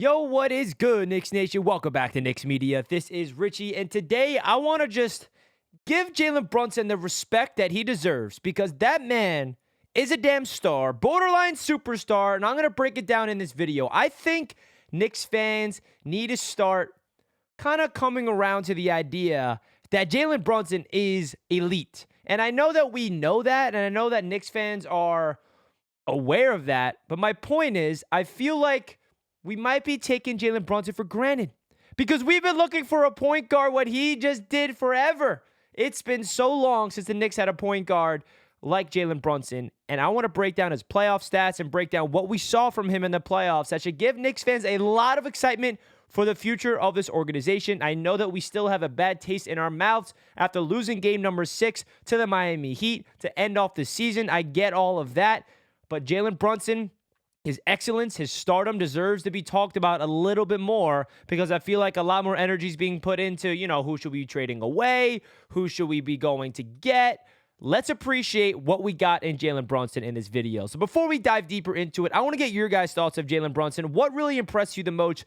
Yo, what is good, Knicks Nation? Welcome back to Knicks Media. This is Richie, and today I want to just give Jalen Brunson the respect that he deserves because that man is a damn star, borderline superstar, and I'm going to break it down in this video. I think Knicks fans need to start kind of coming around to the idea that Jalen Brunson is elite. And I know that we know that, and I know that Knicks fans are aware of that, but my point is, I feel like we might be taking Jalen Brunson for granted because we've been looking for a point guard, what he just did forever. It's been so long since the Knicks had a point guard like Jalen Brunson, and I want to break down his playoff stats and break down what we saw from him in the playoffs. That should give Knicks fans a lot of excitement for the future of this organization. I know that we still have a bad taste in our mouths after losing game number 6 to the Miami Heat to end off the season. I get all of that, but Jalen Brunson, his excellence, his stardom deserves to be talked about a little bit more because I feel like a lot more energy is being put into, who should we be trading away? Who should we be going to get? Let's appreciate what we got in Jalen Brunson in this video. So before we dive deeper into it, I want to get your guys' thoughts of Jalen Brunson. What really impressed you the most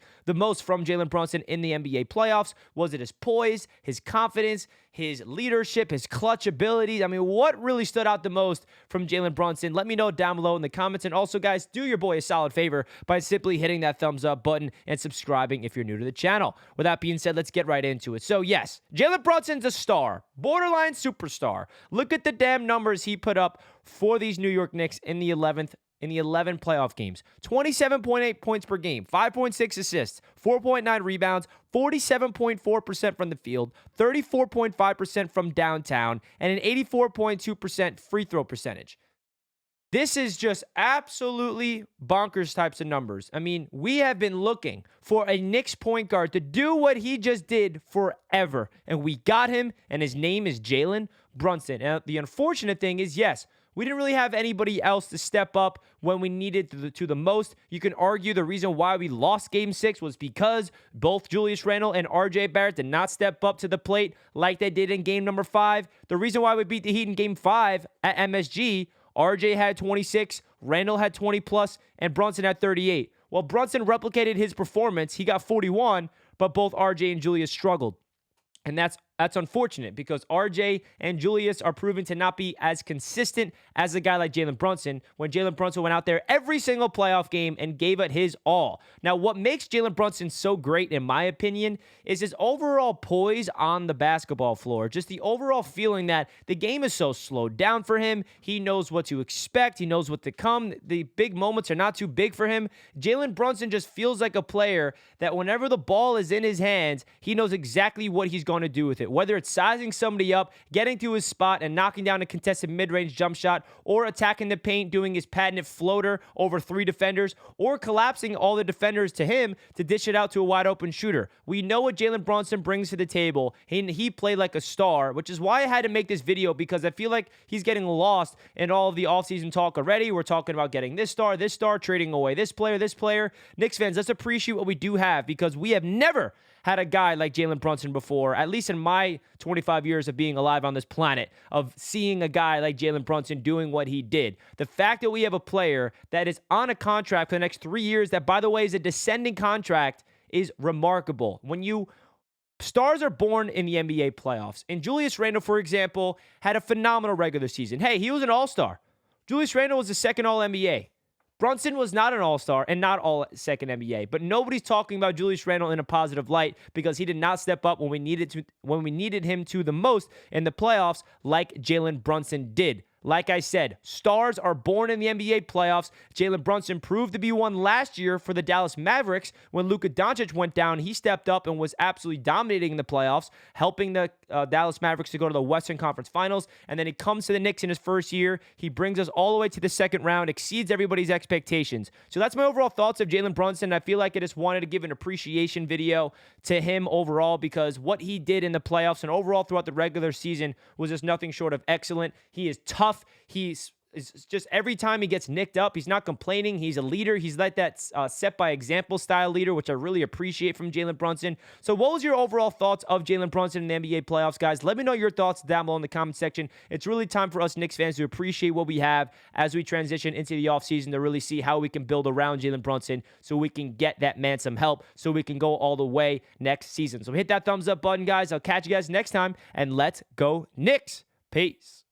from Jalen Brunson in the NBA playoffs? Was it his poise, his confidence, his leadership, his clutch abilities? I mean, what really stood out the most from Jalen Brunson? Let me know down below in the comments. And also, guys, do your boy a solid favor by simply hitting that thumbs up button and subscribing if you're new to the channel. With that being said, let's get right into it. So, yes, Jalen Brunson's a star, borderline superstar. Look at the damn numbers he put up for these New York Knicks in the 11 playoff games. 27.8 points per game, 5.6 assists, 4.9 rebounds, 47.4% from the field, 34.5% from downtown, and an 84.2% free throw percentage. This is just absolutely bonkers types of numbers. I mean, we have been looking for a Knicks point guard to do what he just did forever, and we got him, and his name is Jalen Brunson. And the unfortunate thing is, yes, we didn't really have anybody else to step up when we needed to the most. You can argue the reason why we lost Game 6 was because both Julius Randle and RJ Barrett did not step up to the plate like they did in Game number 5. The reason why we beat the Heat in Game 5 at MSG, RJ had 26, Randle had 20 plus, and Brunson had 38. Well, Brunson replicated his performance. He got 41, but both RJ and Julius struggled. And that's unfortunate because RJ and Julius are proven to not be as consistent as a guy like Jalen Brunson when Jalen Brunson went out there every single playoff game and gave it his all. Now, what makes Jalen Brunson so great, in my opinion, is his overall poise on the basketball floor. Just the overall feeling that the game is so slowed down for him. He knows what to expect. He knows what to come. The big moments are not too big for him. Jalen Brunson just feels like a player that whenever the ball is in his hands, he knows exactly what he's going to do with it. Whether it's sizing somebody up, getting to his spot and knocking down a contested mid-range jump shot, or attacking the paint, doing his patented floater over 3 defenders, or collapsing all the defenders to him to dish it out to a wide-open shooter. We know what Jalen Brunson brings to the table. He played like a star, which is why I had to make this video because I feel like he's getting lost in all of the offseason talk already. We're talking about getting this star, trading away this player. Knicks fans, let's appreciate what we do have because we have never had a guy like Jalen Brunson before, at least in my 25 years of being alive on this planet, of seeing a guy like Jalen Brunson doing what he did. The fact that we have a player that is on a contract for the next 3 years, that, by the way, is a descending contract, is remarkable. Stars are born in the NBA playoffs. And Julius Randle, for example, had a phenomenal regular season. Hey, he was an all-star. Julius Randle was the second All-NBA. Brunson was not an all-star and not all-second NBA, but nobody's talking about Julius Randle in a positive light because he did not step up when we needed him to the most in the playoffs like Jalen Brunson did. Like I said, stars are born in the NBA playoffs. Jalen Brunson proved to be one last year for the Dallas Mavericks. When Luka Doncic went down, he stepped up and was absolutely dominating in the playoffs, helping the Dallas Mavericks to go to the Western Conference Finals. And then he comes to the Knicks in his first year. He brings us all the way to the second round, exceeds everybody's expectations. So that's my overall thoughts of Jalen Brunson. I feel like I just wanted to give an appreciation video to him overall because what he did in the playoffs and overall throughout the regular season was just nothing short of excellent. He is tough. He's It's just every time he gets nicked up, he's not complaining. He's a leader. He's like that set by example style leader, which I really appreciate from Jalen Brunson. So what was your overall thoughts of Jalen Brunson in the NBA playoffs, guys? Let me know your thoughts down below in the comment section. It's really time for us Knicks fans to appreciate what we have as we transition into the offseason to really see how we can build around Jalen Brunson so we can get that man some help so we can go all the way next season. So hit that thumbs up button, guys. I'll catch you guys next time, and let's go Knicks. Peace.